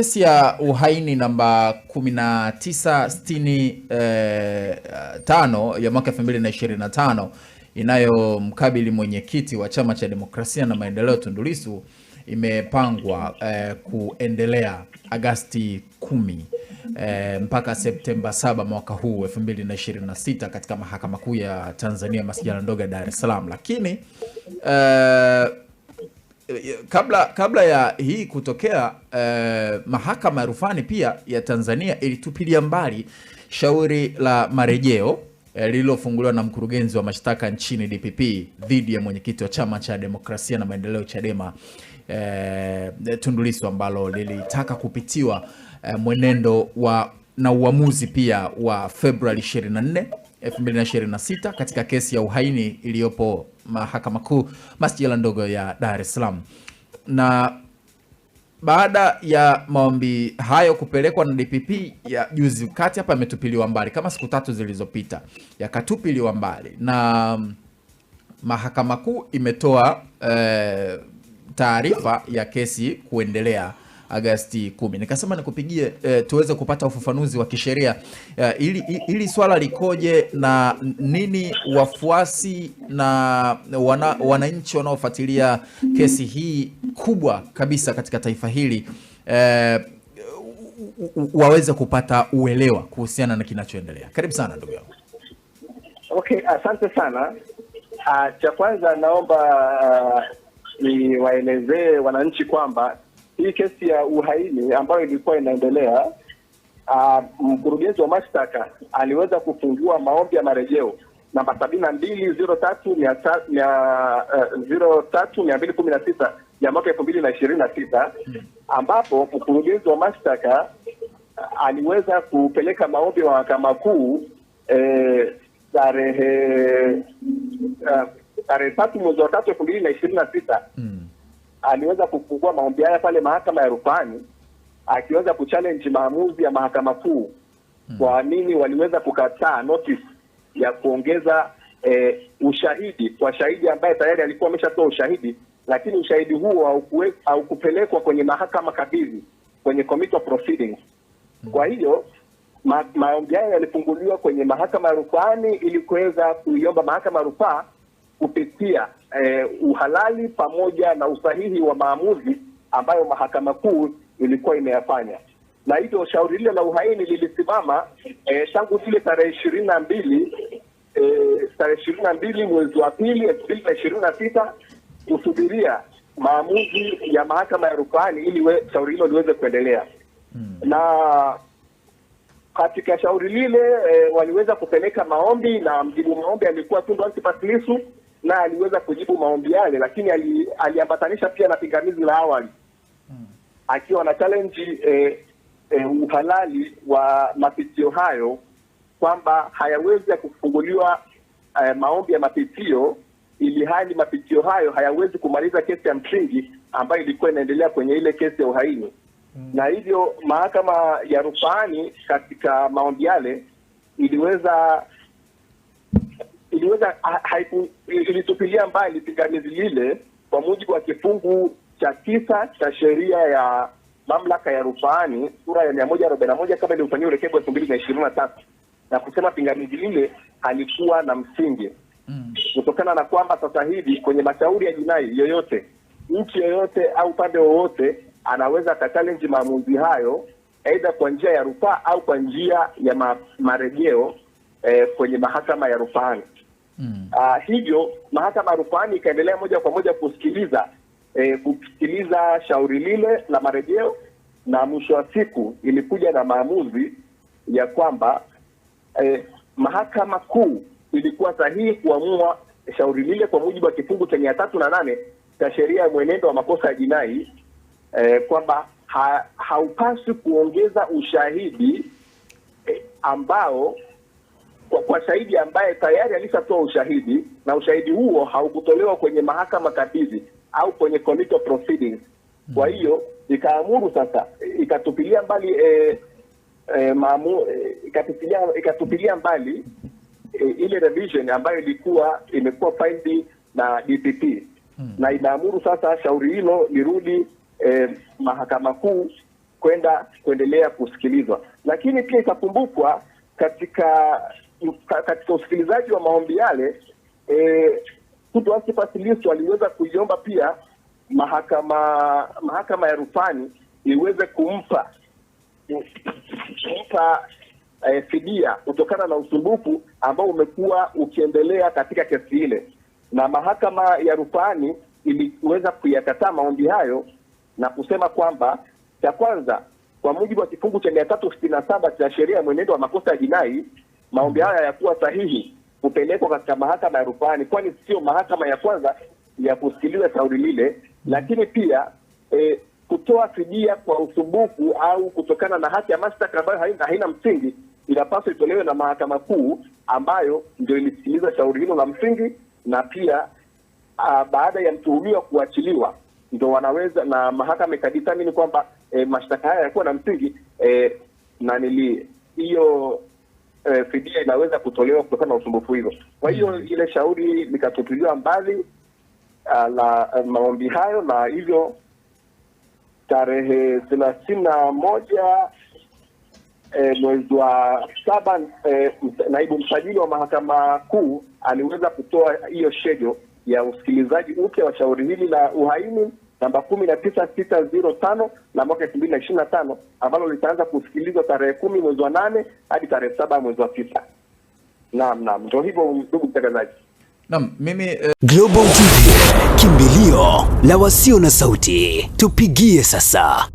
Kesi ya uhaini namba 1965 ya mwaka 2025 inayomkabili mwenyekiti wa Chama cha Demokrasia na Maendeleo Tundu Lissu imepangwa kuendelea Agosti 10 mpaka Septemba 7 mwaka huu 2026 katika Mahakama Kuu ya Tanzania Masjala Ndogo Dar es Salaam. Lakini kabla ya hii kutokea, Mahakama ya Rufani pia ya Tanzania ilitupilia mbali shauri la marejeo lililofunguliwa na mkurugenzi wa mashtaka nchini DPP dhidi ya mwenyekiti wa Chama cha Demokrasia na Maendeleo Chadema Tundu Lissu, ambalo lilitaka kupitiwa mwenendo na uamuzi pia wa Februari 24, 2026 katika kesi ya uhaini iliyopo Mahakama Kuu Masjala Ndogo ya Dar es Salaam. Na baada ya maombi hayo kupelekwa na DPP ya juzi kati hapa, yametupiliwa mbali kama siku 3 zilizopita, yakatupiliwa mbali na Mahakama Kuu imetoa taarifa ya kesi kuendelea Agosti 10. Nikasema nikupigie tuweze kupata ufafanuzi wa kisheria ili swala likoje na nini wafuasi na wananchi wanaofuatilia kesi hii kubwa kabisa katika taifa hili waweze kupata uelewa kuhusiana na kinachoendelea. Karibu sana ndugu yangu. Okay, asante sana. Cha kwanza naomba niwaelezee wananchi kwamba hii kesi ya uhaini ambayo ilikuwa inaendelea, mkurugenzi wa mashtaka aliweza kufungua maombi ya marejeo namba 7203/216 ya mwaka 2026, ambapo mkurugenzi wa mashtaka aliweza kupeleka maombi wa Mahakama Kuu tarehe 3 mwezi wa 3 2026. Aliweza kufungua maombi haya pale Mahakama ya Rufani, akiweza kuchallenge maamuzi ya Mahakama Kuu kwa nini waliweza kukataa notice ya kuongeza ushahidi kwa shahidi ambaye tayari alikuwa ameshatoa ushahidi, lakini ushahidi huo haukupelekwa kwenye mahakama kabidhi, kwenye committee of proceedings. Kwa hiyo maombi haya yalifunguliwa kwenye Mahakama ya Rufani ili kuweza kuiomba Mahakama ya Rufaa kupitia uhalali pamoja na usahihi wa maamuzi ambayo Mahakama Kuu ilikuwa imeyafanya. Na hivyo shauri lile la uhaini lilisimama tangu ile tarehe 22 mwezi wa 2 2026 kusubiria maamuzi ya Mahakama ya Rufani ili shauri hilo liweze kuendelea. Na katika shauri lile waliweza kupeleka maombi, na mjibu maombi alikuwa Tundu Antipas Lissu, na aliweza kujibu maombi yale, lakini aliambatanisha pia na pingamizi la awali akiwa na challenge uhalali wa mapitio hayo, kwamba hayawezi kufunguliwa maombi ya mapitio ili hali mapitio hayo hayawezi kumaliza kesi ya msingi ambayo ilikuwa inaendelea kwenye ile kesi ya uhaini. Na hivyo Mahakama ya Rufani katika maombi yale ilitupilia mbali pingamizi lile kwa mujibu wa kifungu cha 9 cha sheria ya mamlaka ya rufani sura ya 141 kama ilifanywa rekebisho 2023, na kusema pingamizi lile halikuwa na msingi kutokana na kwamba sasa hivi kwenye mashauri ya jinai yoyote, nchi yoyote au upande wowote anaweza challenge maamuzi hayo aidha kwa njia ya rufaa au kwa njia ya marejeo kwenye Mahakama ya Rufani. Hivyo Mahakama ya Rufani ikaendelea moja kwa moja kusikiliza shauri lile la marejeo, na mwisho wa siku ilikuja na maamuzi ya kwamba Mahakama Kuu ilikuwa sahihi kuamua shauri lile kwa mujibu wa kifungu cha 308 cha sheria ya mwenendo wa makosa ya jinai, kwamba haupaswi kuongeza ushahidi ambao kwa shahidi ambaye tayari alishatoa ushahidi na ushahidi huo haukutolewa kwenye mahakama kabidhi au kwenye committee of proceedings. Kwa hiyo ikaamuru sasa, ikatupilia mbali ikatupilia mbali ile revision ambayo imekuwa filed na DPP, na inaamuru sasa shauri hilo lirudi Mahakama Kuu kuendelea kusikilizwa. Lakini pia itakumbukwa katika usikilizaji wa maombi yale, Tundu Antipas Lissu aliweza kuiomba pia mahakama ya rufani iweze kumpa fidia kutokana na usumbufu ambao umekuwa ukiendelea katika kesi ile, na mahakama ya rufani iliweza kuyakataa maombi hayo na kusema kwamba, cha kwanza, kwa mujibu wa kifungu cha 367 cha sheria ya mwenendo wa makosa ya jinai, maombi haya hayakuwa sahihi kupelekwa katika mahakama ya rufani, kwani sio mahakama ya kwanza ya kusikiliza shauri lile. Lakini pia kutoa fidia kwa usumbufu au kutokana na hati ya mashtaka ambayo haina msingi inapaswa itolewe na mahakama kuu ambayo ndio ilisikiliza shauri hilo la msingi, na pia baada ya mtuhumiwa kuachiliwa ndio wanaweza, na mahakama ikadetermine kwamba mashtaka haya yakuwa na msingi, na hiyo fidia inaweza kutolewa kutokana na usumbufu hizo. Kwa hiyo ile shauri likatupiliwa mbali la maombi hayo, na hivyo tarehe 31 mwezi wa 7 naibu msajili wa mahakama kuu aliweza kutoa hiyo schedule ya usikilizaji upya wa shauri hili la uhaini namba 19605 la mwaka 2025 ambalo litaanza kusikilizwa tarehe 10 mwezi wa 8 hadi tarehe 7 mwezi wa 9. Naam, ndio hivyo ndugu mtangazaji. Naam, mimi Global TV, kimbilio la wasio na sauti. Tupigie sasa.